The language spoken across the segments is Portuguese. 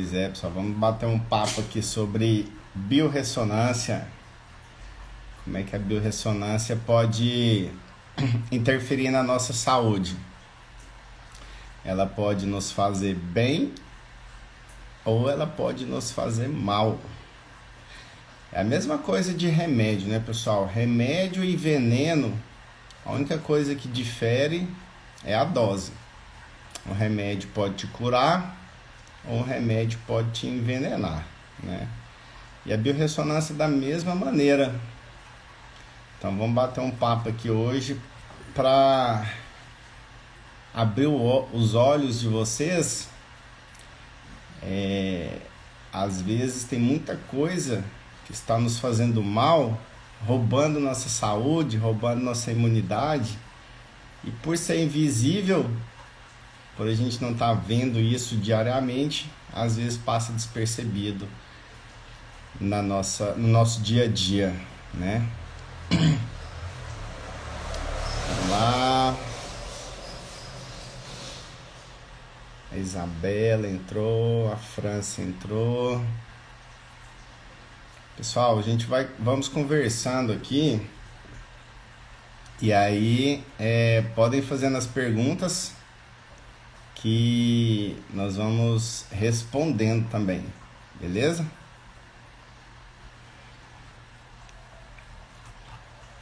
Pois é, pessoal, vamos bater um papo aqui sobre biorressonância. Como é que a biorressonância pode interferir na nossa saúde? Ela pode nos fazer bem ou ela pode nos fazer mal. É a mesma coisa de remédio, né, pessoal? Remédio e veneno, a única coisa que difere é a dose. O remédio pode te curar ou o remédio pode te envenenar, né? E a biorressonância da mesma maneira. Então vamos bater um papo aqui hoje para abrir os olhos de vocês. Às vezes tem muita coisa que está nos fazendo mal, roubando nossa saúde, roubando nossa imunidade, e por ser invisível, por a gente não estar vendo isso diariamente, às vezes passa despercebido no nosso dia a dia, né? Vamos lá. A Isabela entrou, a França entrou. Pessoal, vamos conversando aqui. E aí, podem fazendo as perguntas que nós vamos respondendo também, beleza?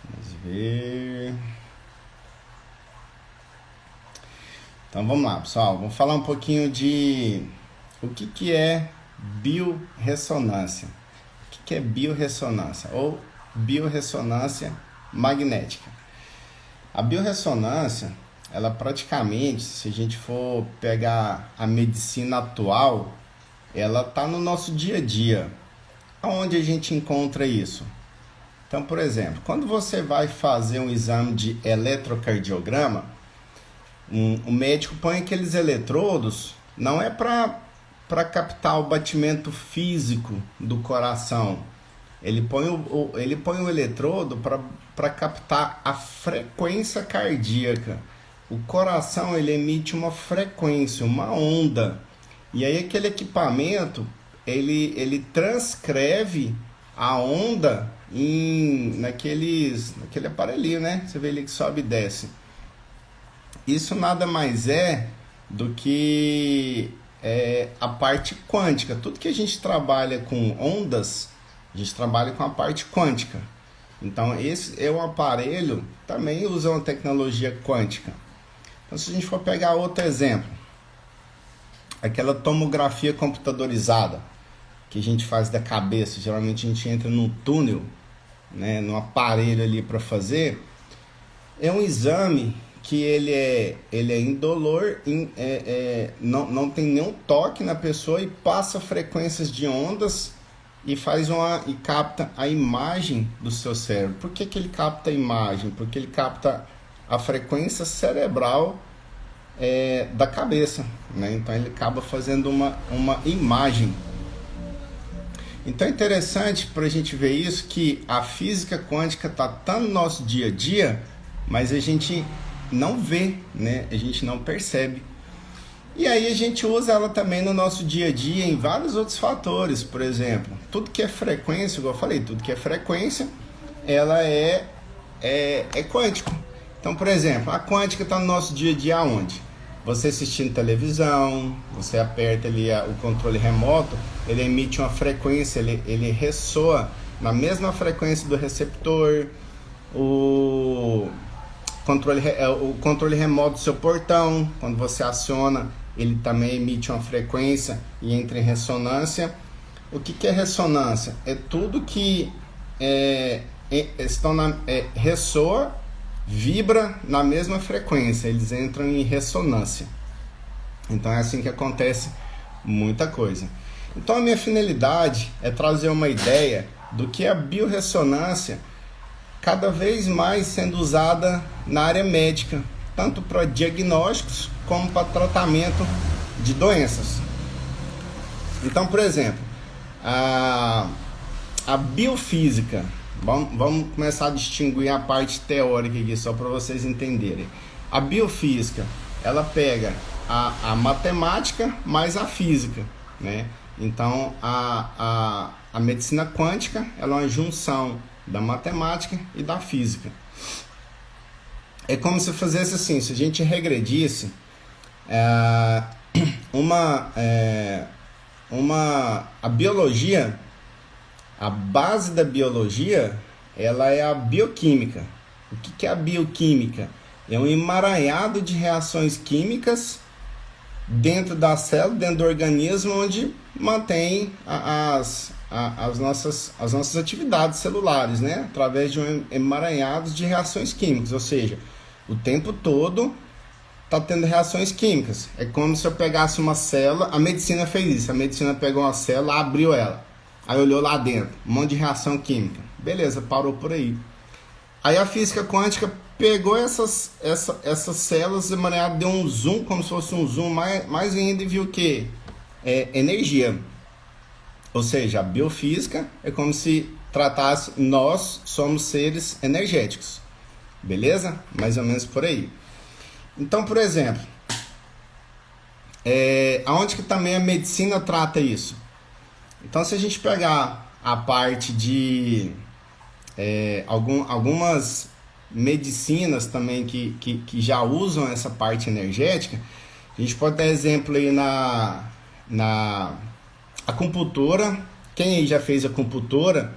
Vamos ver. Então vamos lá, pessoal. Vou falar um pouquinho de o que é biorressonância. O que é biorressonância ou biorressonância magnética? A biorressonância, ela praticamente, se a gente for pegar a medicina atual, ela está no nosso dia a dia. Aonde a gente encontra isso? Então, por exemplo, quando você vai fazer um exame de eletrocardiograma, o médico põe aqueles eletrodos, não é para captar o batimento físico do coração. Ele põe o eletrodo para captar a frequência cardíaca. O coração, ele emite uma frequência, uma onda. E aí aquele equipamento, ele transcreve a onda naquele aparelhinho, né? Você vê ele que sobe e desce. Isso nada mais é do que a parte quântica. Tudo que a gente trabalha com ondas, a gente trabalha com a parte quântica. Então, esse é um aparelho, também usa uma tecnologia quântica. Então, se a gente for pegar outro exemplo, aquela tomografia computadorizada que a gente faz da cabeça, geralmente a gente entra num túnel, né, num aparelho ali para fazer, é um exame que ele é indolor, não tem nenhum toque na pessoa e passa frequências de ondas e e capta a imagem do seu cérebro. Por que ele capta a imagem? Porque ele capta a frequência cerebral da cabeça, né? Então ele acaba fazendo uma imagem. Então é interessante para a gente ver isso, que a física quântica está tão no nosso dia a dia, mas a gente não vê, né? A gente não percebe. E aí a gente usa ela também no nosso dia a dia em vários outros fatores. Por exemplo, tudo que é frequência, igual eu falei, tudo que é frequência, ela é quântico. Então, por exemplo, a quântica está no nosso dia a dia aonde? Você assistindo televisão, você aperta ali o controle remoto, ele emite uma frequência, ele ressoa na mesma frequência do receptor. O controle remoto do seu portão, quando você aciona, ele também emite uma frequência e entra em ressonância. O que é ressonância? É tudo que ressoa, vibra na mesma frequência, eles entram em ressonância. Então é assim que acontece muita coisa. Então a minha finalidade é trazer uma ideia do que a biorressonância cada vez mais sendo usada na área médica, tanto para diagnósticos como para tratamento de doenças. Então, por exemplo, a biofísica, vamos começar a distinguir a parte teórica aqui, só para vocês entenderem. A biofísica, ela pega a matemática mais a física, né? Então, a medicina quântica ela é uma junção da matemática e da física. É como se fizesse assim, se a gente regredisse a biologia, a base da biologia, ela é a bioquímica. O que é a bioquímica? É um emaranhado de reações químicas dentro da célula, dentro do organismo, onde mantém as nossas atividades celulares, né? Através de um emaranhado de reações químicas, ou seja, o tempo todo está tendo reações químicas. É como se eu pegasse uma célula, a medicina fez isso, a medicina pegou uma célula, abriu ela, aí olhou lá dentro, um monte de reação química. Beleza, parou por aí. Aí a física quântica pegou essas células emaranhadas, deu um zoom, como se fosse um zoom mais ainda, e viu que energia. Ou seja, a biofísica é como se tratasse, nós somos seres energéticos. Beleza? Mais ou menos por aí. Então, por exemplo, aonde que também a medicina trata isso? Então, se a gente pegar a parte de algumas medicinas também que já usam essa parte energética, a gente pode dar exemplo aí na acupuntura. Quem aí já fez acupuntura,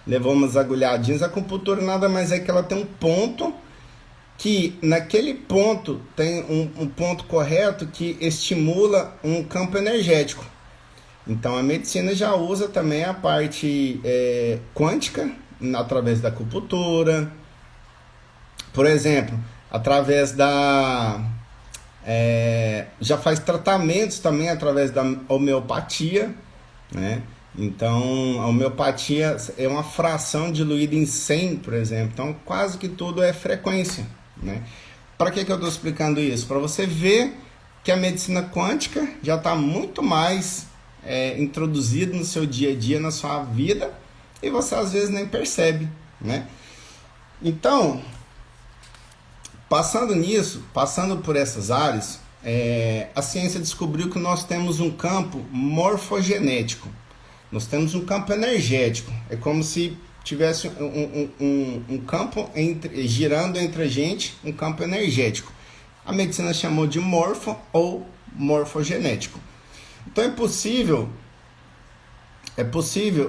levou umas agulhadinhas. A acupuntura nada mais é que ela tem um ponto, que naquele ponto tem um ponto correto que estimula um campo energético. Então a medicina já usa também a parte quântica através da acupuntura. Por exemplo, através já faz tratamentos também através da homeopatia, né? Então, a homeopatia é uma fração diluída em 100, por exemplo. Então, quase que tudo é frequência, né? Para que eu estou explicando isso? Para você ver que a medicina quântica já está muito mais introduzida no seu dia a dia, na sua vida, e você às vezes nem percebe, né? Então, passando por essas áreas, a ciência descobriu que nós temos um campo morfogenético. Nós temos um campo energético. É como se tivesse um campo girando entre a gente, um campo energético. A medicina chamou de morfo ou morfogenético. Então é possível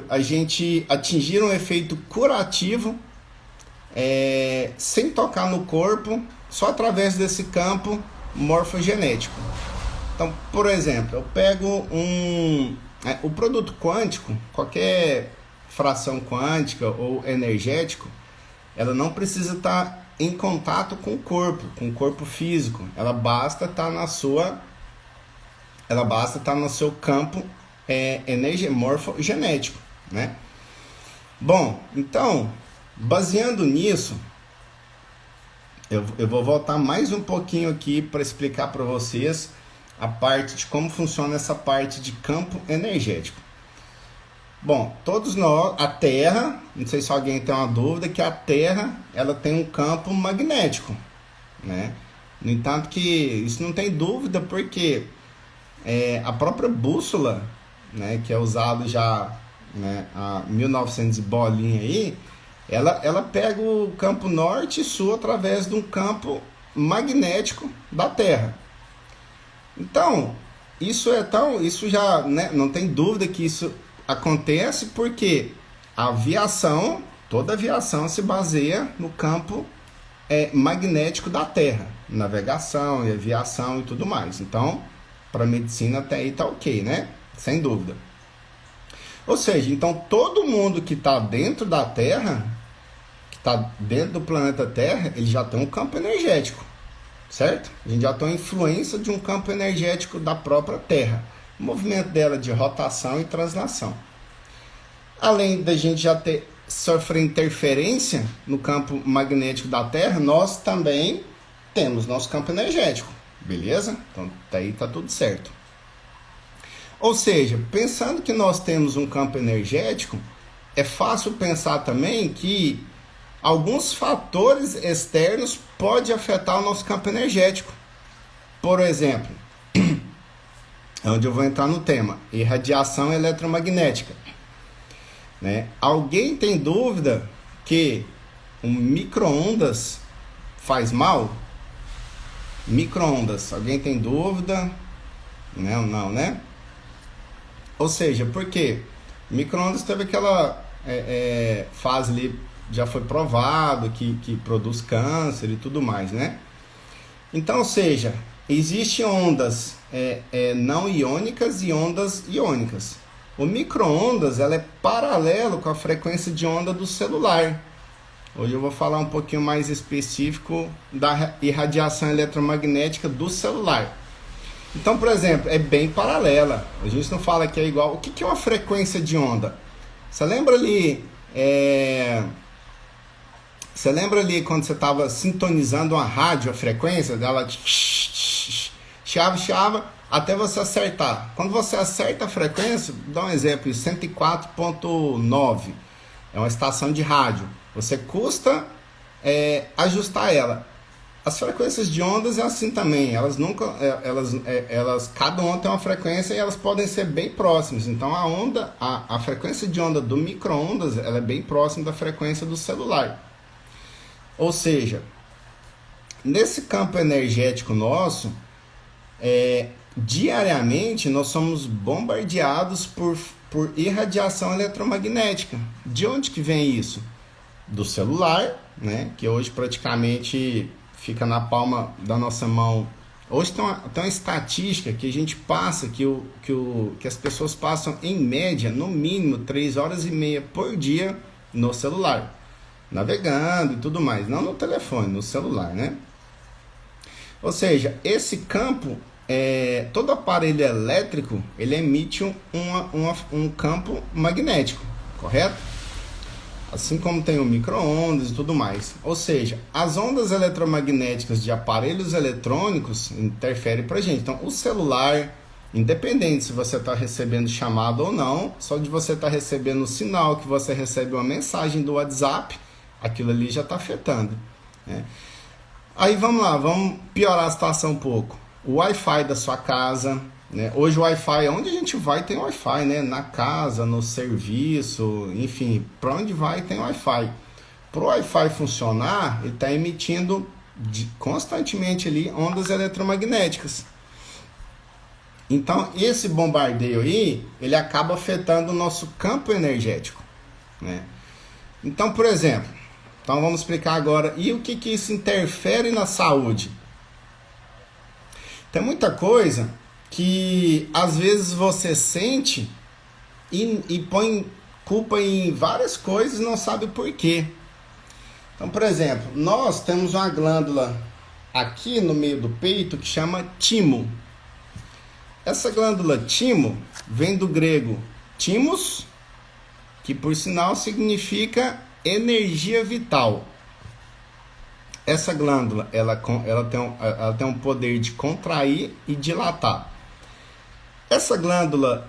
a gente atingir um efeito curativo sem tocar no corpo, só através desse campo morfogenético. Então, por exemplo, eu pego o produto quântico, qualquer fração quântica ou energético, ela não precisa estar em contato com o corpo físico. Ela basta estar no seu campo morfogenético, né? Bom, então, baseando nisso, eu vou voltar mais um pouquinho aqui para explicar para vocês a parte de como funciona essa parte de campo energético. Bom, todos nós, a Terra, não sei se alguém tem uma dúvida, que a Terra ela tem um campo magnético, né? No entanto que isso não tem dúvida, porque a própria bússola, né, que é usada já, né, há 1900 e bolinha aí, ela pega o campo norte e sul através de um campo magnético da Terra. Então, isso já, né, não tem dúvida que isso acontece, porque toda aviação se baseia no campo magnético da Terra, navegação e aviação e tudo mais. Então, para a medicina até aí tá ok, né? Sem dúvida. Ou seja, então todo mundo que está dentro da Terra, que está dentro do planeta Terra, ele já tem um campo energético, certo? A gente já tem uma influência de um campo energético da própria Terra, o movimento dela de rotação e translação. Além da gente já sofrer interferência no campo magnético da Terra, nós também temos nosso campo energético, beleza? Então daí tá tudo certo. Ou seja, pensando que nós temos um campo energético, é fácil pensar também que alguns fatores externos podem afetar o nosso campo energético. Por exemplo, É onde eu vou entrar no tema, irradiação eletromagnética, né? Alguém tem dúvida que um micro-ondas faz mal? Micro-ondas, alguém tem dúvida? Não, né? Ou seja, por quê? Micro-ondas teve aquela fase ali, já foi provado que produz câncer e tudo mais, né? Então, ou seja, existem ondas não iônicas e ondas iônicas. O micro-ondas, ela é paralelo com a frequência de onda do celular. Hoje eu vou falar um pouquinho mais específico da irradiação eletromagnética do celular. Então, por exemplo, é bem paralela. A gente não fala que é igual. O que é uma frequência de onda? Você lembra ali... Você lembra ali quando você estava sintonizando uma rádio, a frequência dela chiava, até você acertar. Quando você acerta a frequência, dá um exemplo, 104.9, é uma estação de rádio. Você custa ajustar ela. As frequências de ondas é assim também, elas nunca, cada onda tem uma frequência e elas podem ser bem próximas. Então a frequência de onda do micro-ondas, ela é bem próxima da frequência do celular. Ou seja, nesse campo energético nosso, diariamente nós somos bombardeados por irradiação eletromagnética. De onde que vem isso? Do celular, né? Que hoje praticamente fica na palma da nossa mão. Hoje tem uma estatística que a gente passa, que as pessoas passam em média, no mínimo 3 horas e meia por dia no celular, navegando e tudo mais, não no telefone, no celular, né? Ou seja, esse campo, todo aparelho elétrico, ele emite um campo magnético, correto? Assim como tem o micro-ondas e tudo mais. Ou seja, as ondas eletromagnéticas de aparelhos eletrônicos interferem pra gente. Então, o celular, independente se você está recebendo chamada ou não, só de você estar recebendo o sinal que você recebe uma mensagem do WhatsApp, aquilo ali já está afetando, né? Aí vamos lá, vamos piorar a situação um pouco. O Wi-Fi da sua casa, né? Hoje o Wi-Fi, onde a gente vai tem Wi-Fi, né? Na casa, no serviço, enfim, para onde vai tem Wi-Fi. Para o Wi-Fi funcionar, ele está emitindo constantemente ali ondas eletromagnéticas. Então esse bombardeio aí, ele acaba afetando o nosso campo energético, né? Então, por exemplo, vamos explicar agora, e o que isso interfere na saúde? Tem muita coisa que às vezes você sente e põe culpa em várias coisas e não sabe por quê. Então, por exemplo, nós temos uma glândula aqui no meio do peito que chama timo. Essa glândula timo vem do grego timos, que por sinal significa energia vital. Essa glândula ela tem um poder de contrair e dilatar. Essa glândula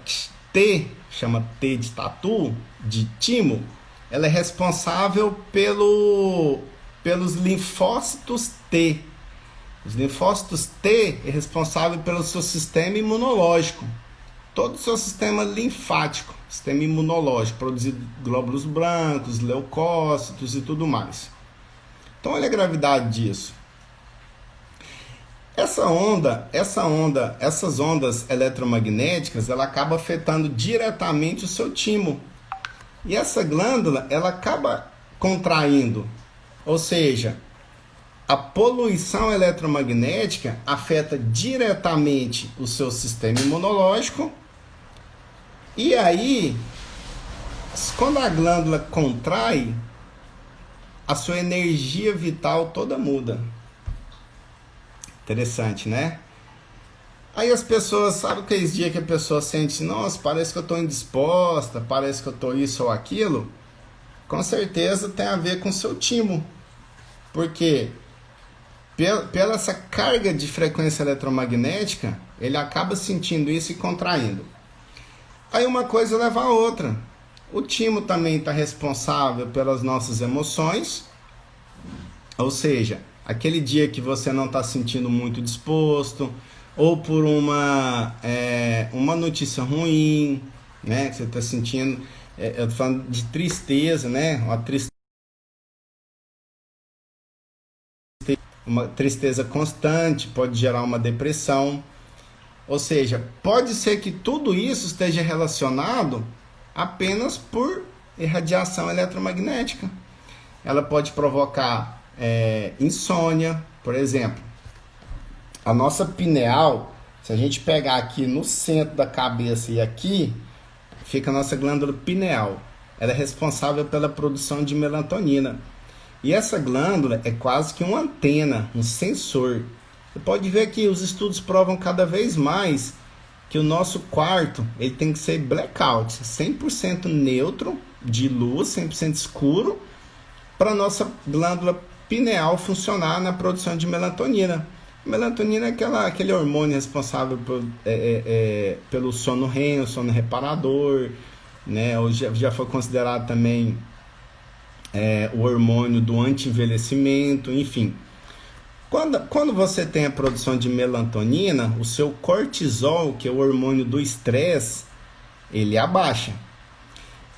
T, chama T de tatu, de timo, ela é responsável pelos linfócitos T. Os linfócitos T é responsável pelo seu sistema imunológico. Todo o seu sistema linfático, sistema imunológico, produzir glóbulos brancos, leucócitos e tudo mais. Então olha a gravidade disso. Essas ondas eletromagnéticas, ela acaba afetando diretamente o seu timo. E essa glândula, ela acaba contraindo. Ou seja, a poluição eletromagnética afeta diretamente o seu sistema imunológico. E aí, quando a glândula contrai, a sua energia vital toda muda. Interessante, né? Aí as pessoas, sabe aqueles dias que a pessoa sente, nossa, parece que eu estou indisposta, parece que eu estou isso ou aquilo? Com certeza tem a ver com o seu timo. Porque pela essa carga de frequência eletromagnética, ele acaba sentindo isso e contraindo. Aí uma coisa leva a outra. O timo também está responsável pelas nossas emoções, ou seja, aquele dia que você não está sentindo muito disposto, ou por uma notícia ruim, né? Que você está sentindo, eu tô falando de tristeza, né? Uma tristeza constante pode gerar uma depressão. Ou seja, pode ser que tudo isso esteja relacionado apenas por irradiação eletromagnética. Ela pode provocar insônia, por exemplo. A nossa pineal, se a gente pegar aqui no centro da cabeça e aqui, fica a nossa glândula pineal. Ela é responsável pela produção de melatonina. E essa glândula é quase que uma antena, um sensor. Você pode ver que os estudos provam cada vez mais que o nosso quarto ele tem que ser blackout, 100% neutro, de luz, 100% escuro, para a nossa glândula pineal funcionar na produção de melatonina. Melatonina é aquele hormônio responsável pelo sono REM, sono reparador, né? Hoje já foi considerado também o hormônio do anti-envelhecimento, enfim. Quando você tem a produção de melatonina, o seu cortisol, que é o hormônio do estresse, ele abaixa.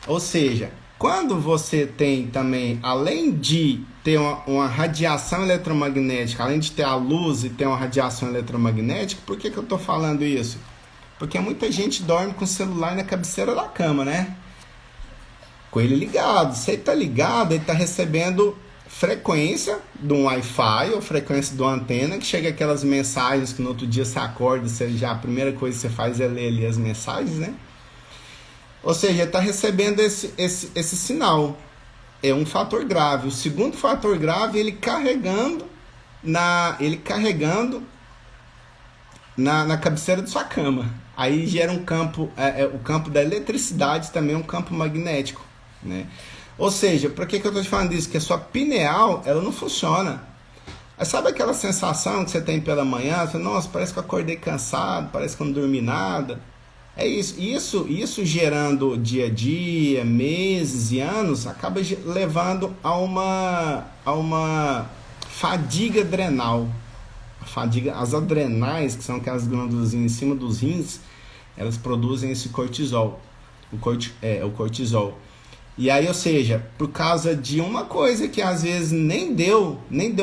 Ou seja, quando você tem também, além de ter uma radiação eletromagnética, além de ter a luz e ter uma radiação eletromagnética, por que eu estou falando isso? Porque muita gente dorme com o celular na cabeceira da cama, né? Com ele ligado. Se ele está ligado, ele está recebendo frequência de um Wi-Fi ou frequência de uma antena, que chega aquelas mensagens que no outro dia você acorda, a primeira coisa que você faz é ler ali as mensagens, né? Ou seja, está recebendo esse sinal. É um fator grave. O segundo fator grave, ele carregando na cabeceira de sua cama. Aí gera um campo, o campo da eletricidade também é um campo magnético, né? Ou seja, por que eu estou te falando isso? Que a sua pineal, ela não funciona. Aí sabe aquela sensação que você tem pela manhã? Você, nossa, parece que eu acordei cansado, parece que eu não dormi nada. É isso. Isso gerando dia a dia, meses e anos, acaba levando a uma fadiga adrenal. As adrenais, que são aquelas glândulas em cima dos rins, elas produzem esse cortisol. O cortisol. E aí, ou seja, por causa de uma coisa que às vezes nem deu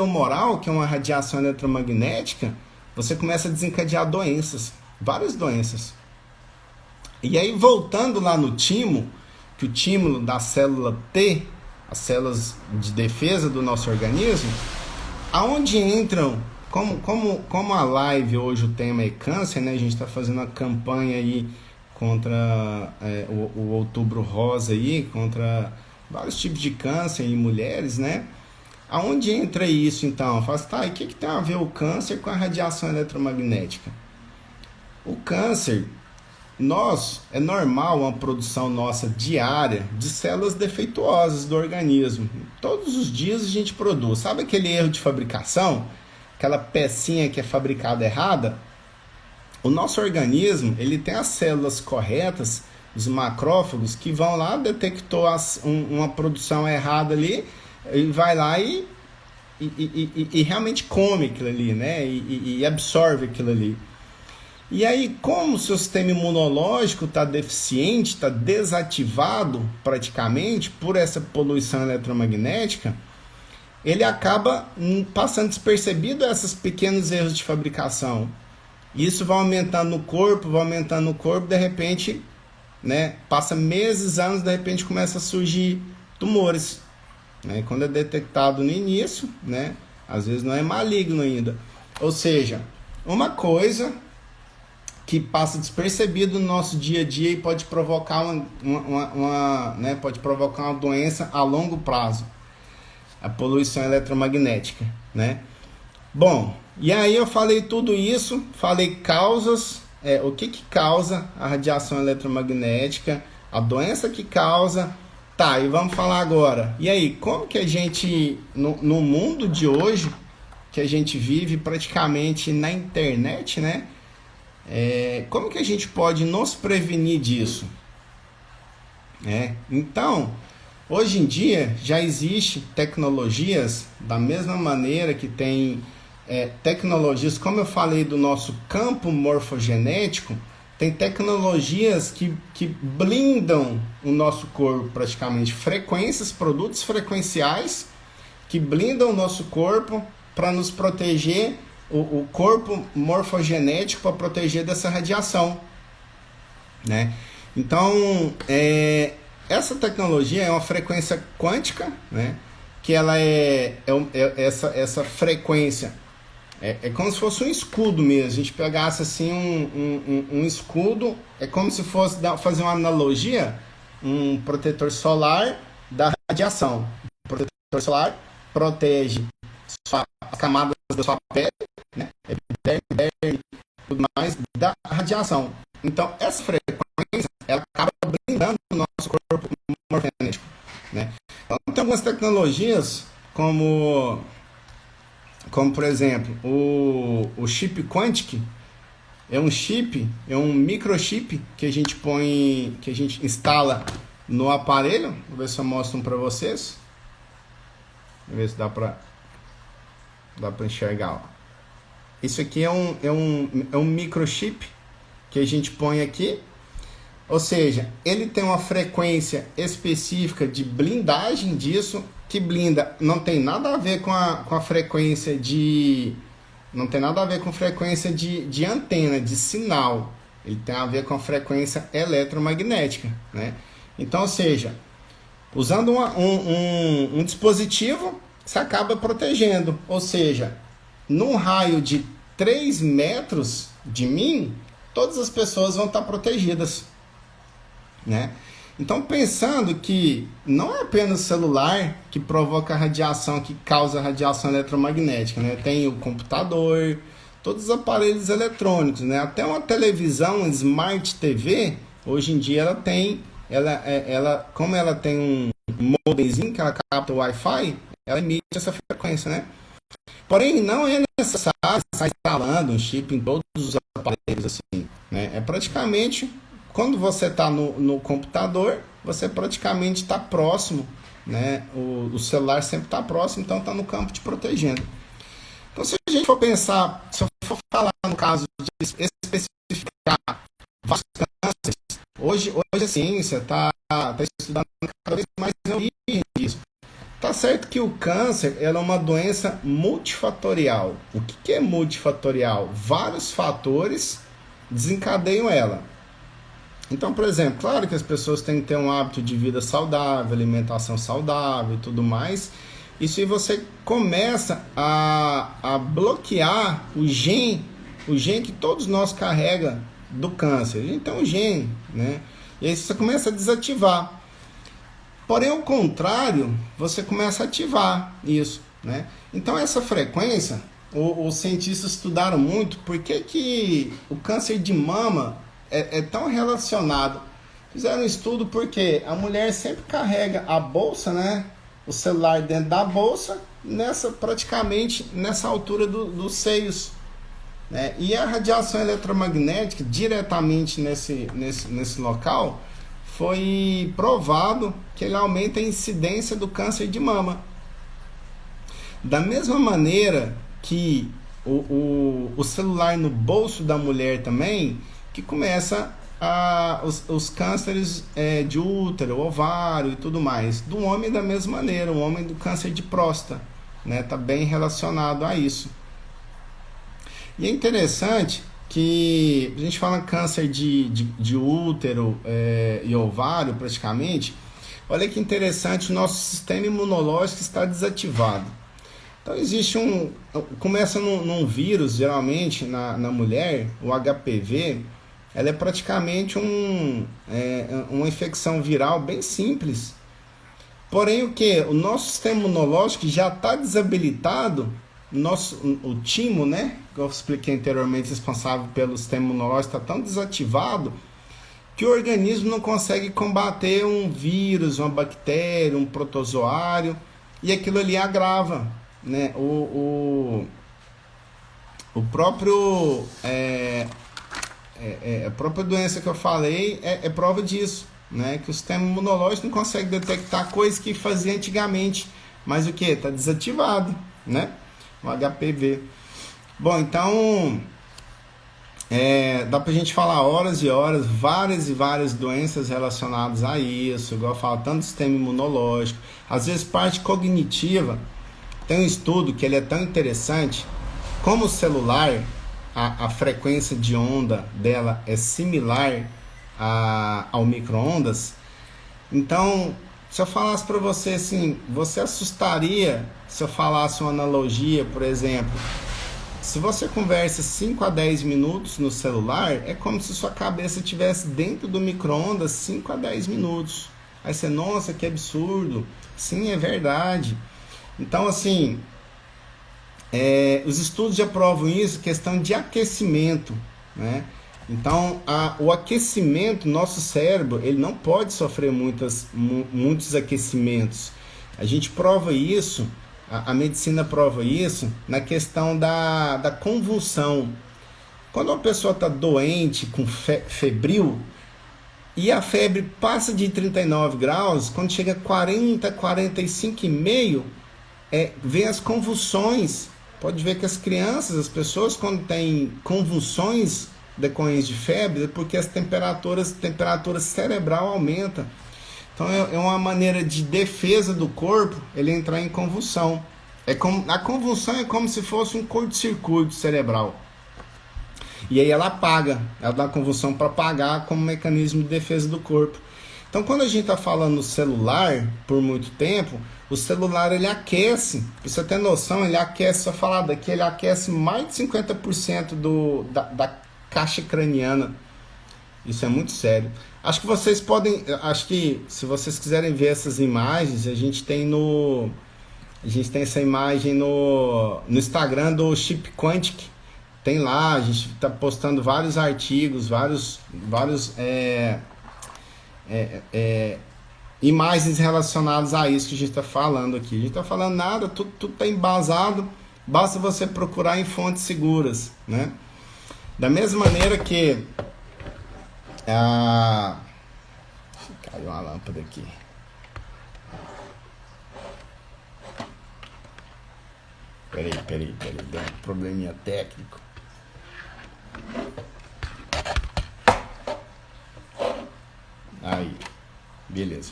moral, que é uma radiação eletromagnética, você começa a desencadear doenças, várias doenças. E aí, voltando lá no timo, que o timo da célula T, as células de defesa do nosso organismo, aonde entram, como a live hoje o tema é câncer, né? A gente está fazendo uma campanha aí contra o Outubro Rosa aí, contra vários tipos de câncer em mulheres, né? Aonde entra isso então? Fala assim, tá, e o que tem a ver o câncer com a radiação eletromagnética? O câncer, é normal uma produção nossa diária de células defeituosas do organismo. Todos os dias a gente produz. Sabe aquele erro de fabricação? Aquela pecinha que é fabricada errada? O nosso organismo, ele tem as células corretas, os macrófagos, que vão lá, detectou uma produção errada ali, e vai lá e realmente come aquilo ali, né? E absorve aquilo ali. E aí, como o seu sistema imunológico está deficiente, está desativado praticamente por essa poluição eletromagnética, ele acaba passando despercebido esses pequenos erros de fabricação. Isso vai aumentando no corpo, de repente, né, passa meses, anos, de repente começa a surgir tumores. Né? Quando é detectado no início, né, às vezes não é maligno ainda. Ou seja, uma coisa que passa despercebido no nosso dia a dia e pode provocar pode provocar uma doença a longo prazo. A poluição eletromagnética, né? Bom, e aí eu falei tudo isso, falei causas, o que causa a radiação eletromagnética, a doença que causa. Tá, e vamos falar agora. E aí, como que a gente, no mundo de hoje, que a gente vive praticamente na internet, né? Como que a gente pode nos prevenir disso? Então, hoje em dia já existe tecnologias da mesma maneira que tem tecnologias, como eu falei do nosso campo morfogenético, tem tecnologias que blindam o nosso corpo praticamente, frequências, produtos frequenciais que blindam o nosso corpo para nos proteger, o corpo morfogenético para proteger dessa radiação, né? Então, essa tecnologia é uma frequência quântica, né? Que ela essa frequência é como se fosse um escudo mesmo. A gente pegasse assim um escudo, é como se fosse fazer uma analogia, um protetor solar da radiação. O protetor solar protege as camadas da sua pele, né? Epiderme, tudo mais, da radiação. Então, essa frequência, ela acaba blindando o nosso corpo morfogenético, né? Então, tem algumas tecnologias, como por exemplo, o chip Quantic, é um microchip que a gente instala no aparelho. Vou ver se eu mostro um para vocês. Vou ver se dá para enxergar. Ó. Isso aqui é um microchip que a gente põe aqui. Ou seja, ele tem uma frequência específica de blindagem disso, que blinda, não tem nada a ver com a frequência de... Não tem nada a ver com frequência de antena, de sinal. Ele tem a ver com a frequência eletromagnética, né? Então, ou seja, usando um dispositivo, você acaba protegendo. Ou seja, num raio de 3 metros de mim, todas as pessoas vão estar protegidas, né? Então, pensando que não é apenas o celular que provoca a radiação, que causa a radiação eletromagnética, né? Tem o computador, todos os aparelhos eletrônicos, né? Até uma televisão, uma Smart TV, hoje em dia ela tem, como ela tem um modemzinho que ela capta o Wi-Fi, ela emite essa frequência, né? Porém, não é necessário estar instalando um chip em todos os aparelhos assim, né? É praticamente... Quando você está no computador, você praticamente está próximo, né? O celular sempre está próximo, então está no campo te protegendo. Então, se a gente for pensar, se eu for falar no caso de especificar vários cânceres, hoje a ciência está estudando cada vez mais a origem disso. Tá certo que o câncer é uma doença multifatorial. O que é multifatorial? Vários fatores desencadeiam ela. Então, por exemplo, claro que as pessoas têm que ter um hábito de vida saudável, alimentação saudável e tudo mais. Isso aí você começa a bloquear o gene que todos nós carrega do câncer. A gente tem um gene, né? E aí você começa a desativar. Porém, ao contrário, você começa a ativar isso, né? Então, essa frequência, os cientistas estudaram muito por que o câncer de mama é tão relacionado. Fizeram um estudo porque a mulher sempre carrega a bolsa, né? O celular dentro da bolsa, praticamente nessa altura dos seios, né? E a radiação eletromagnética diretamente nesse local foi provado que ele aumenta a incidência do câncer de mama. Da mesma maneira que o celular no bolso da mulher também, que começa os cânceres de útero, ovário e tudo mais. Do homem da mesma maneira, o homem do câncer de próstata, né, está bem relacionado a isso. E é interessante que a gente fala câncer de útero e ovário praticamente. Olha que interessante, o nosso sistema imunológico está desativado. Então existe começa num vírus, geralmente na mulher, o HPV. Ela é praticamente uma infecção viral bem simples. Porém, o nosso sistema imunológico já está desabilitado. O timo, né, que eu expliquei anteriormente, responsável pelo sistema imunológico, está tão desativado que o organismo não consegue combater um vírus, uma bactéria, um protozoário, e aquilo ali agrava, né? A própria doença que eu falei é prova disso, né? Que o sistema imunológico não consegue detectar coisas que fazia antigamente, mas o que? Está desativado, né? O HPV. Bom, então dá pra gente falar horas e horas, várias e várias doenças relacionadas a isso, igual eu falo, tanto sistema imunológico, às vezes parte cognitiva. Tem um estudo que ele é tão interessante, como o celular, a frequência de onda dela é similar ao micro-ondas. Então, se eu falasse para você assim, você assustaria se eu falasse uma analogia, por exemplo, se você conversa 5 a 10 minutos no celular, é como se sua cabeça estivesse dentro do micro-ondas 5 a 10 minutos. Aí você, nossa, que absurdo. Sim, é verdade. Então, assim, os estudos já provam isso, questão de aquecimento, né? Então, o aquecimento, nosso cérebro, ele não pode sofrer muitos aquecimentos. A gente prova isso, a medicina prova isso na questão da convulsão. Quando uma pessoa está doente, com febril, e a febre passa de 39 graus, quando chega a 40, 45,5, vem as convulsões. Pode ver que as crianças, as pessoas, quando têm convulsões decorrentes de febre, é porque a temperatura cerebral aumenta. Então é uma maneira de defesa do corpo ele entrar em convulsão. A convulsão é como se fosse um curto-circuito cerebral. E aí ela apaga, ela dá uma convulsão para apagar como mecanismo de defesa do corpo. Então quando a gente está falando no celular por muito tempo, o celular ele aquece, pra você ter noção, ele aquece, só falar daqui, ele aquece mais de 50% da caixa craniana. Isso é muito sério. Acho que vocês podem, se vocês quiserem ver essas imagens, a gente tem essa imagem no Instagram do Chip Quantic. Tem lá, a gente está postando vários artigos, vários imagens relacionadas a isso que a gente está falando aqui. A gente está falando nada, tudo está embasado, basta você procurar em fontes seguras, né? Da mesma maneira que caiu uma lâmpada aqui. Peraí, deu um probleminha técnico. Aí, beleza.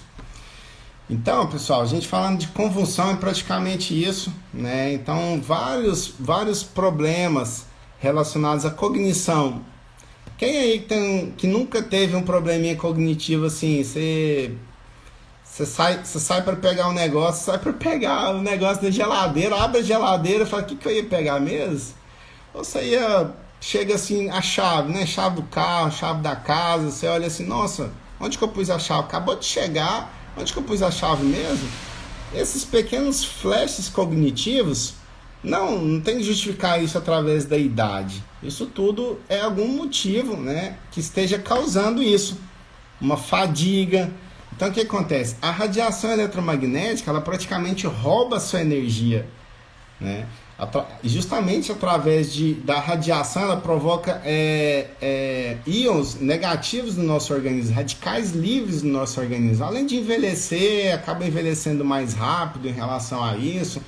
Então, pessoal, a gente falando de convulsão é praticamente isso, né? Então, vários problemas relacionados à cognição. Quem aí que nunca teve um probleminha cognitivo assim, você sai para pegar um negócio, sai para pegar o negócio da geladeira, abre a geladeira e fala, o que eu ia pegar mesmo? Ou você chega assim, a chave, né? Chave do carro, chave da casa, você olha assim, nossa, onde que eu pus a chave? Acabou de chegar, onde que eu pus a chave mesmo? Esses pequenos flashes cognitivos, não tem que justificar isso através da idade. Isso tudo é algum motivo, né, que esteja causando isso. Uma fadiga. Então o que acontece? A radiação eletromagnética, ela praticamente rouba a sua energia, né? Justamente através da radiação, ela provoca íons negativos no nosso organismo, radicais livres no nosso organismo. Além de envelhecer, acaba envelhecendo mais rápido em relação a isso.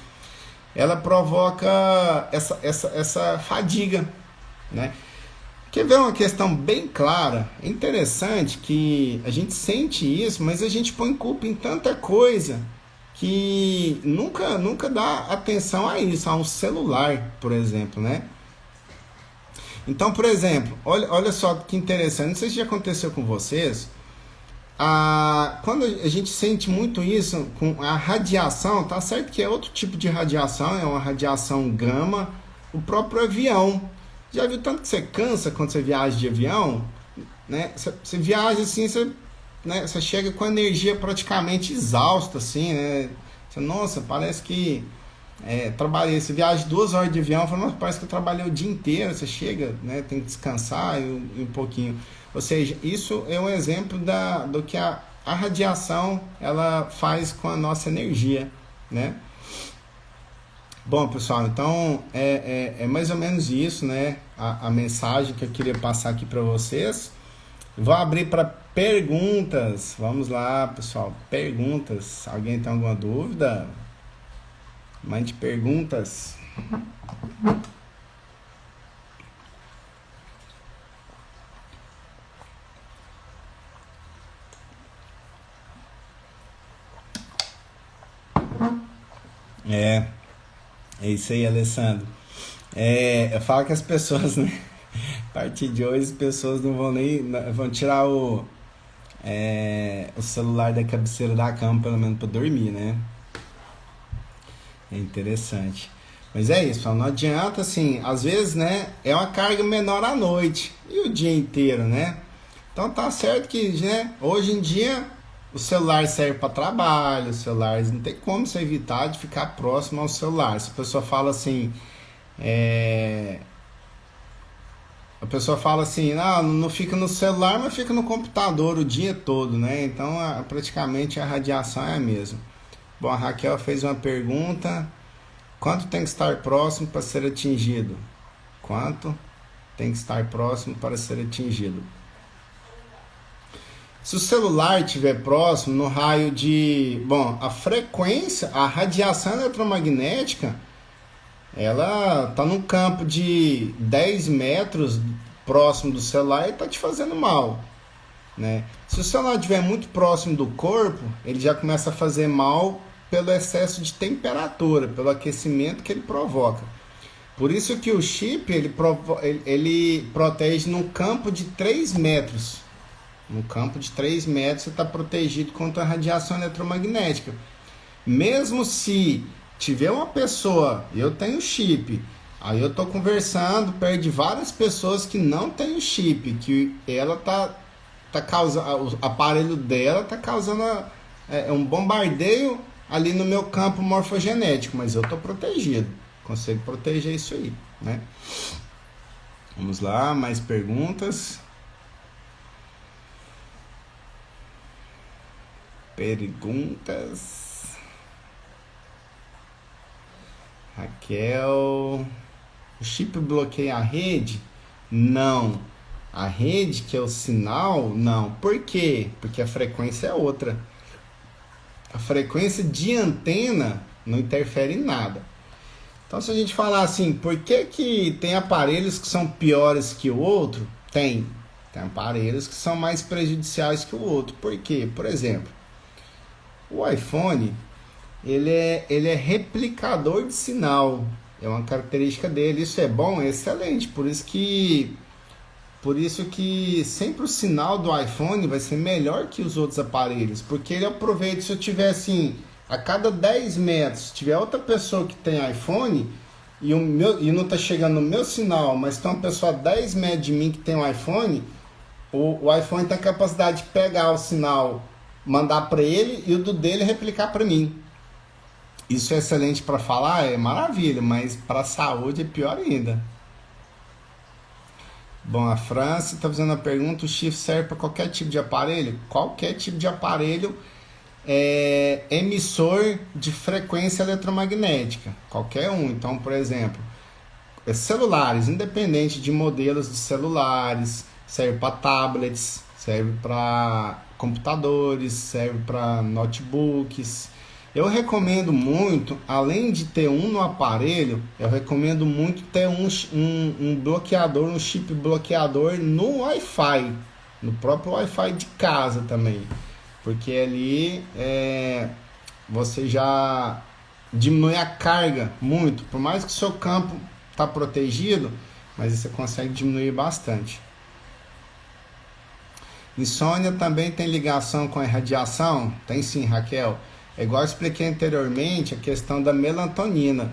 Ela provoca essa fadiga, né? Quer ver uma questão bem clara? É interessante que a gente sente isso, mas a gente põe culpa em tanta coisa que nunca dá atenção a isso, a um celular, por exemplo, né? Então, por exemplo, olha só que interessante, não sei se já aconteceu com vocês, quando a gente sente muito isso com a radiação, tá certo que é outro tipo de radiação, é uma radiação gama, o próprio avião. Já viu tanto que você cansa quando você viaja de avião? Né? Você viaja assim, você chega com a energia praticamente exausta, assim, né? Nossa, parece que trabalhei, você viaja 2 horas de avião, parece que eu trabalhei o dia inteiro, você chega, né, tem que descansar e um pouquinho. Ou seja, isso é um exemplo do que a radiação ela faz com a nossa energia, né? Bom, pessoal, então é mais ou menos isso, né? A mensagem que eu queria passar aqui para vocês. Vou abrir para perguntas. Vamos lá, pessoal. Perguntas. Alguém tem alguma dúvida? Mande perguntas. É, é isso aí, Alessandro. Eu falo que as pessoas, né? A partir de hoje, as pessoas não vão nem. Vão tirar o celular da cabeceira da cama, pelo menos pra dormir, né? É interessante. Mas é isso, não adianta, assim, às vezes, né, é uma carga menor à noite e o dia inteiro, né? Então tá certo que, né, hoje em dia o celular serve para trabalho, o celular não tem como você evitar de ficar próximo ao celular. Se a pessoa fala assim, é, a pessoa fala assim, não fica no celular, mas fica no computador o dia todo, né? Então praticamente a radiação é a mesma. Bom, a Raquel fez uma pergunta. Quanto tem que estar próximo para ser atingido? Quanto tem que estar próximo para ser atingido? Se o celular estiver próximo, no raio de... Bom, a frequência, a radiação eletromagnética, ela está num campo de 10 metros próximo do celular e está te fazendo mal, né? Se o celular estiver muito próximo do corpo, ele já começa a fazer mal pelo excesso de temperatura, pelo aquecimento que ele provoca. Por isso que o chip ele protege num campo de 3 metros. No campo de 3 metros você está protegido contra a radiação eletromagnética. Mesmo se tiver uma pessoa, eu tenho chip, aí eu estou conversando perto de várias pessoas que não têm o chip, que ela tá causando, o aparelho dela está causando um bombardeio ali no meu campo morfogenético, mas eu estou protegido, consigo proteger isso aí, né? Vamos lá, mais perguntas. Raquel, o chip bloqueia a rede? Não. A rede, que é o sinal, não. Por quê? Porque a frequência é outra. A frequência de antena não interfere em nada. Então, se a gente falar assim, por que tem aparelhos que são piores que o outro? Tem aparelhos que são mais prejudiciais que o outro. Por quê? Por exemplo, o iPhone, ele é replicador de sinal. É uma característica dele. Isso é bom? É excelente. Por isso que sempre o sinal do iPhone vai ser melhor que os outros aparelhos, porque ele aproveita, se eu tiver assim, a cada 10 metros, se tiver outra pessoa que tem iPhone e não está chegando no meu sinal, mas tem uma pessoa a 10 metros de mim que tem um iPhone, o iPhone tem a capacidade de pegar o sinal, mandar para ele e o do dele replicar para mim. Isso é excelente para falar? É maravilha, mas para a saúde é pior ainda. Bom, a França está fazendo a pergunta, o chip serve para qualquer tipo de aparelho? Qualquer tipo de aparelho é emissor de frequência eletromagnética, qualquer um. Então, por exemplo, celulares, independente de modelos de celulares, serve para tablets, serve para computadores, serve para notebooks. Eu recomendo muito, além de ter um no aparelho, eu recomendo muito ter um bloqueador, um chip bloqueador no Wi-Fi, no próprio Wi-Fi de casa também, porque ali você já diminui a carga muito, por mais que o seu campo está protegido, mas você consegue diminuir bastante. Insônia também tem ligação com a irradiação? Tem sim, Raquel. É igual eu expliquei anteriormente, a questão da melatonina.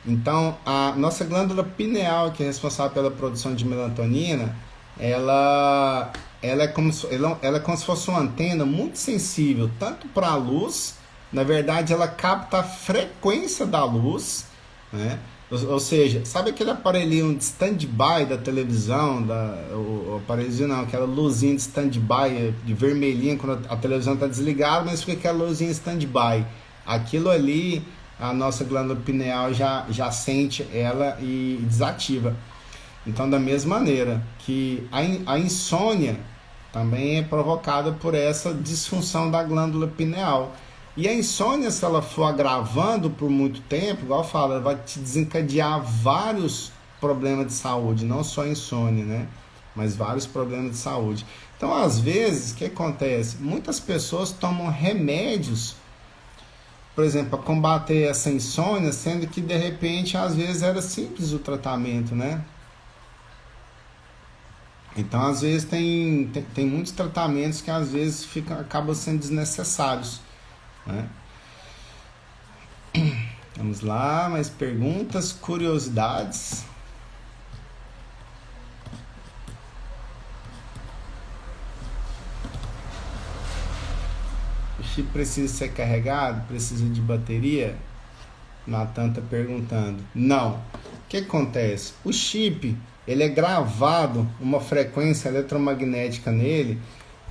Então, a nossa glândula pineal, que é responsável pela produção de melatonina, ela é como se fosse uma antena muito sensível, tanto para a luz, na verdade ela capta a frequência da luz, né? Ou seja, sabe aquele aparelhinho de stand-by da televisão, o aparelhinho não, aquela luzinha de stand-by, de vermelhinha, quando a televisão está desligada, mas fica aquela luzinha stand-by. Aquilo ali, a nossa glândula pineal já sente ela e desativa. Então, da mesma maneira que a insônia também é provocada por essa disfunção da glândula pineal. E a insônia, se ela for agravando por muito tempo, igual eu falo, ela vai te desencadear vários problemas de saúde, não só a insônia, né? Mas vários problemas de saúde. Então, às vezes, o que acontece? Muitas pessoas tomam remédios por exemplo, para combater essa insônia, sendo que de repente às vezes era simples o tratamento, né? Então às vezes tem muitos tratamentos que às vezes acabam sendo desnecessários, né? Vamos lá, mais perguntas, curiosidades. O chip precisa ser carregado? Precisa de bateria? Natan está perguntando. Não. O que acontece? O chip, ele é gravado uma frequência eletromagnética nele,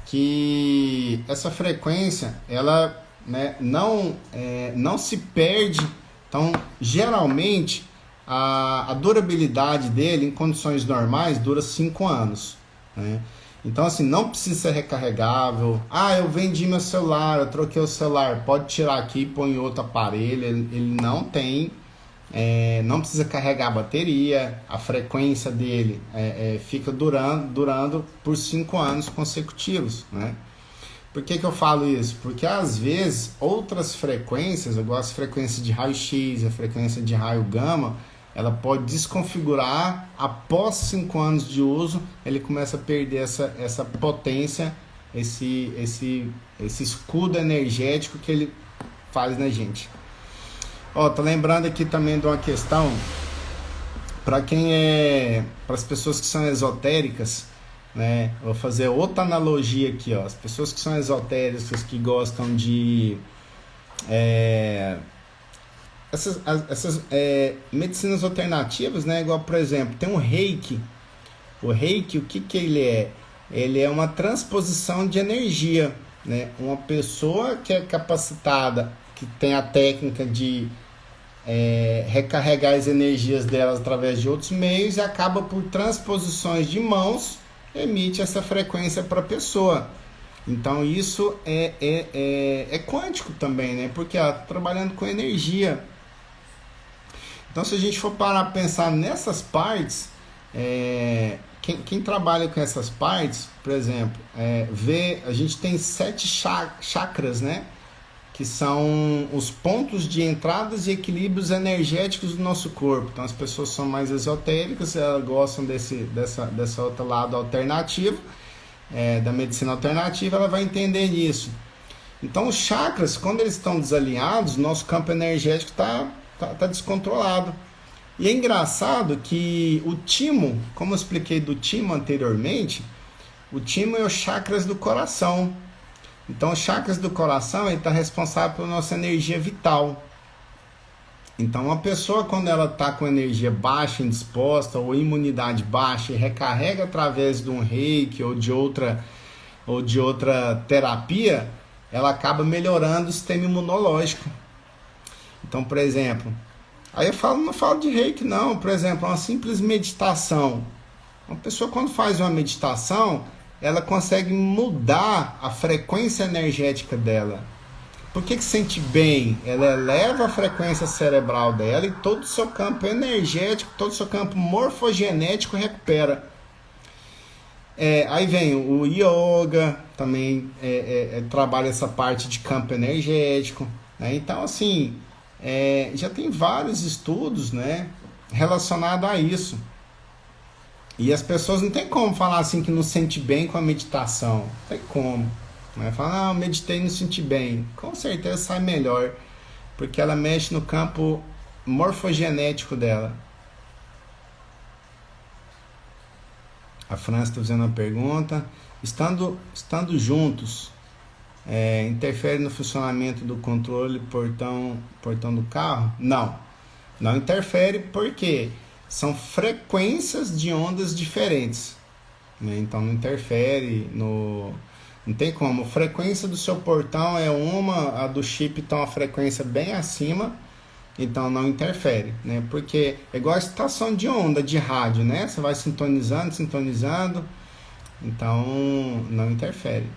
que essa frequência, ela, né, não se perde. Então, geralmente, a durabilidade dele, em condições normais, dura 5 anos, né? Então, assim, não precisa ser recarregável. Ah, eu vendi meu celular, eu troquei o celular. Pode tirar aqui e põe em outro aparelho. Ele não tem, não precisa carregar a bateria. A frequência dele fica durando por 5 anos consecutivos, né? Por que eu falo isso? Porque às vezes outras frequências, igual as frequências de raio-x, a frequência de raio gama, ela pode desconfigurar. Após 5 anos de uso, ele começa a perder essa potência, esse escudo energético que ele faz na gente. Ó, tô lembrando aqui também de uma questão para para as pessoas que são esotéricas, né? Vou fazer outra analogia aqui, ó. As pessoas que são esotéricas, que gostam de essas medicinas alternativas, né? Igual, por exemplo, tem um reiki. O reiki, o que ele é? Ele é uma transposição de energia, né? Uma pessoa que é capacitada, que tem a técnica de recarregar as energias delas através de outros meios, e acaba por transposições de mãos, emite essa frequência para a pessoa. Então isso é quântico também, né? Porque ela está trabalhando com energia. Então, se a gente for parar a pensar nessas partes, quem trabalha com essas partes, por exemplo, a gente tem 7 chakras, né? Que são os pontos de entradas e equilíbrios energéticos do nosso corpo. Então, as pessoas são mais esotéricas, elas gostam dessa outro lado alternativo, da medicina alternativa, ela vai entender isso. Então, os chakras, quando eles estão desalinhados, nosso campo energético está descontrolado. E é engraçado que o timo, como eu expliquei do timo anteriormente, o timo é os chakras do coração. Então, os chakras do coração está responsável pela nossa energia vital. Então, uma pessoa, quando ela está com energia baixa, indisposta, ou imunidade baixa, e recarrega através de um reiki ou de outra terapia, ela acaba melhorando o sistema imunológico. Então, por exemplo, aí não falo de reiki não, por exemplo, uma simples meditação. Uma pessoa, quando faz uma meditação, ela consegue mudar a frequência energética dela. Por que sente bem? Ela eleva a frequência cerebral dela e todo o seu campo energético, todo o seu campo morfogenético recupera. Aí vem o yoga, também trabalha essa parte de campo energético, né? Então, assim, já tem vários estudos, né, relacionados a isso. E as pessoas não tem como falar assim que não sente bem com a meditação. Não tem como. Né? Falar, não, meditei e não senti bem. Com certeza sai melhor. Porque ela mexe no campo morfogenético dela. A França está fazendo uma pergunta. Estando juntos, interfere no funcionamento do controle portão do carro? Não. Não interfere porque são frequências de ondas diferentes, né? Então não interfere não tem como. A frequência do seu portão é uma, a do chip está uma frequência bem acima, então não interfere, né? Porque é igual a estação de onda de rádio, né? Você vai sintonizando, então não interfere.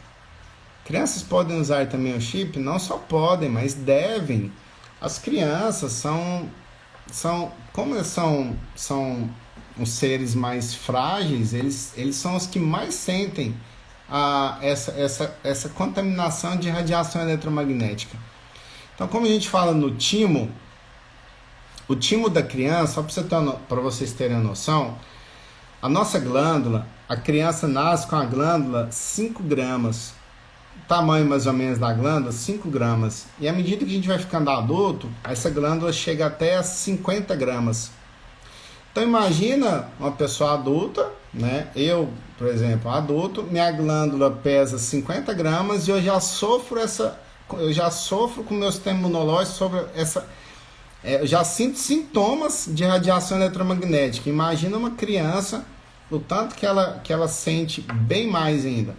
Crianças podem usar também o chip? Não só podem, mas devem. As crianças como eles são os seres mais frágeis, eles são os que mais sentem essa contaminação de radiação eletromagnética. Então, como a gente fala no timo, o timo da criança, só para vocês terem a noção, a nossa glândula, a criança nasce com a glândula 5 gramas. O tamanho mais ou menos da glândula, 5 gramas. E à medida que a gente vai ficando adulto, essa glândula chega até a 50 gramas. Então imagina uma pessoa adulta, né? Eu, por exemplo, adulto, minha glândula pesa 50 gramas e eu já sofro com o meu sistema imunológico sobre essa. Eu já sinto sintomas de radiação eletromagnética. Imagina uma criança, o tanto que ela sente bem mais ainda.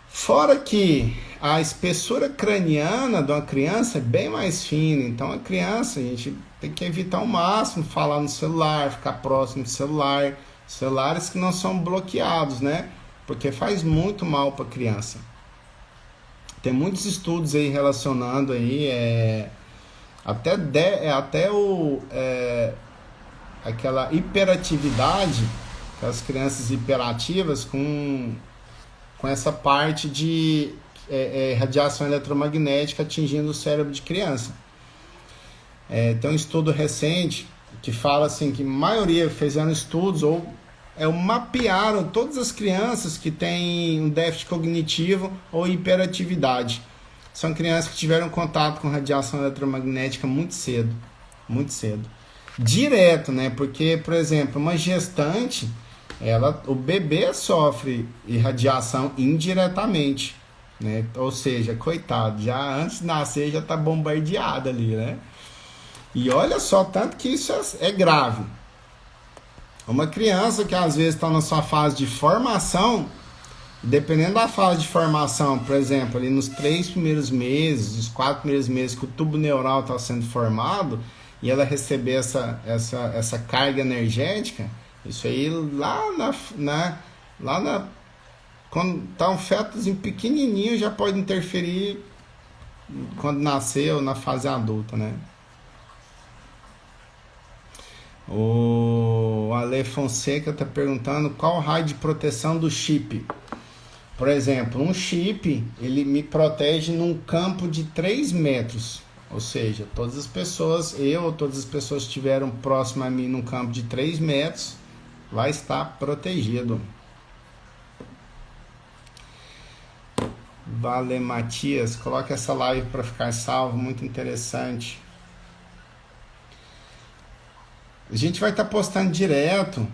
Fora que a espessura craniana de uma criança é bem mais fina, então a criança, a gente tem que evitar ao máximo falar no celular, ficar próximo do celular, celulares que não são bloqueados, né? Porque faz muito mal para a criança. Tem muitos estudos aí relacionando aí, aquela hiperatividade, aquelas crianças hiperativas com essa parte de radiação eletromagnética atingindo o cérebro de criança. Tem um estudo recente que fala assim que a maioria fizeram estudos ou mapearam todas as crianças que têm um déficit cognitivo ou hiperatividade. São crianças que tiveram contato com radiação eletromagnética muito cedo. Muito cedo. Direto, né? Porque, por exemplo, uma gestante, o bebê sofre irradiação indiretamente, né? Ou seja, coitado, já antes de nascer já está bombardeado ali, né? E olha só, tanto que isso é grave. Uma criança que às vezes está na sua fase de formação, dependendo da fase de formação, por exemplo, ali nos 3 primeiros meses, os 4 primeiros meses que o tubo neural está sendo formado, e ela receber essa carga energética, isso aí quando tá um fetozinho pequenininho já pode interferir quando nascer ou na fase adulta, né? O Ale Fonseca está perguntando qual o raio de proteção do chip. Por exemplo, um chip, ele me protege num campo de 3 metros. Ou seja, todas as pessoas que estiveram próximo a mim num campo de 3 metros, vai estar protegido. Vale, Matias, coloca essa live para ficar salvo, muito interessante. A gente vai estar postando direto,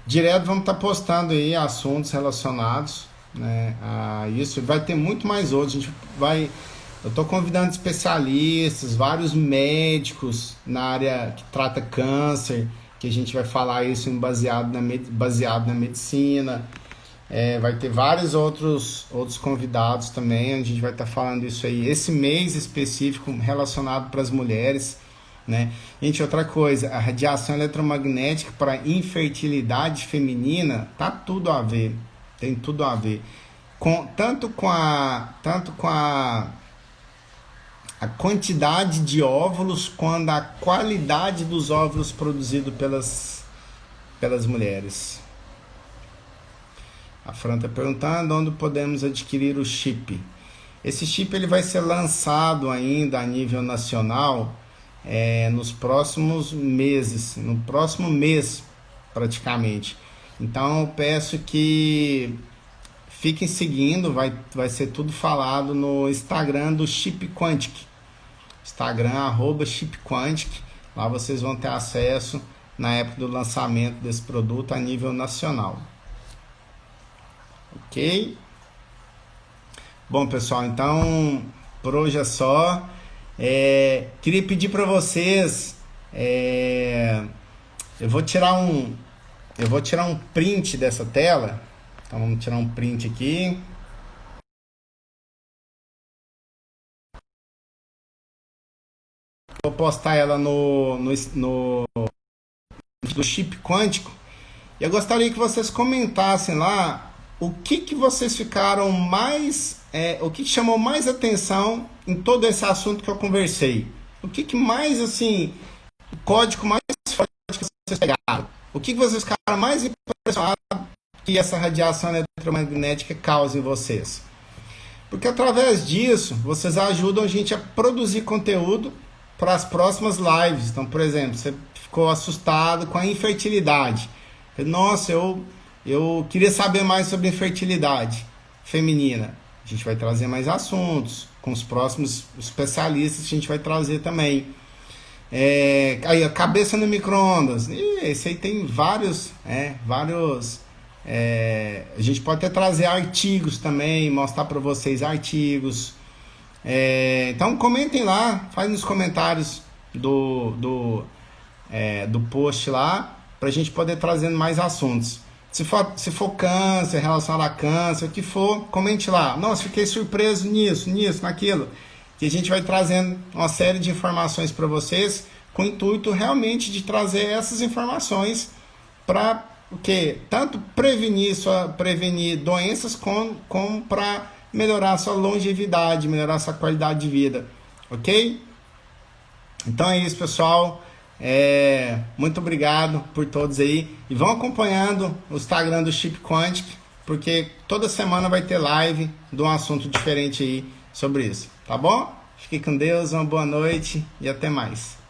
direto vamos estar postando aí assuntos relacionados, né, a isso. Vai ter muito mais outros. Eu estou convidando especialistas, vários médicos na área que trata câncer, que a gente vai falar isso baseado na medicina. Vai ter vários outros convidados também, onde a gente vai estar falando isso aí. Esse mês específico relacionado para as mulheres, né? Gente, outra coisa, a radiação eletromagnética para infertilidade feminina tá tudo a ver, tem tudo a ver. Tanto com a quantidade de óvulos, quanto a qualidade dos óvulos produzidos pelas mulheres. A Fran está perguntando onde podemos adquirir o chip. Esse chip ele vai ser lançado ainda a nível nacional nos próximos meses, no próximo mês praticamente. Então eu peço que fiquem seguindo, vai ser tudo falado no Instagram do Chip Quantic. Instagram @Chip Quantic. Lá vocês vão ter acesso na época do lançamento desse produto a nível nacional. Ok? Bom, pessoal, então por hoje é só. Queria pedir para vocês, eu vou tirar um print dessa tela. Então vamos tirar um print aqui. Vou postar ela no do Chip Quântico. E eu gostaria que vocês comentassem lá o que vocês ficaram mais, o que chamou mais atenção em todo esse assunto que eu conversei. O que mais, assim, o código mais forte que vocês pegaram. O que vocês ficaram mais impressionados que essa radiação eletromagnética causa em vocês. Porque através disso, vocês ajudam a gente a produzir conteúdo para as próximas lives. Então, por exemplo, você ficou assustado com a infertilidade. Nossa, eu queria saber mais sobre infertilidade feminina. A gente vai trazer mais assuntos com os próximos especialistas que a gente vai trazer também. Aí, a cabeça no micro-ondas. Esse aí tem vários. A gente pode até trazer artigos também, mostrar para vocês artigos. Então comentem lá, faz nos comentários do post lá, para a gente poder trazendo mais assuntos. Se for câncer, relacionado a câncer, o que for, comente lá. Nossa, fiquei surpreso nisso, naquilo. E a gente vai trazendo uma série de informações para vocês, com o intuito realmente de trazer essas informações para o quê? Tanto prevenir doenças como para melhorar a sua longevidade, melhorar a sua qualidade de vida, ok? Então é isso, pessoal. Muito obrigado por todos aí. E vão acompanhando o Instagram do Chip Quantic, porque toda semana vai ter live de um assunto diferente aí sobre isso, tá bom? Fique com Deus, uma boa noite e até mais.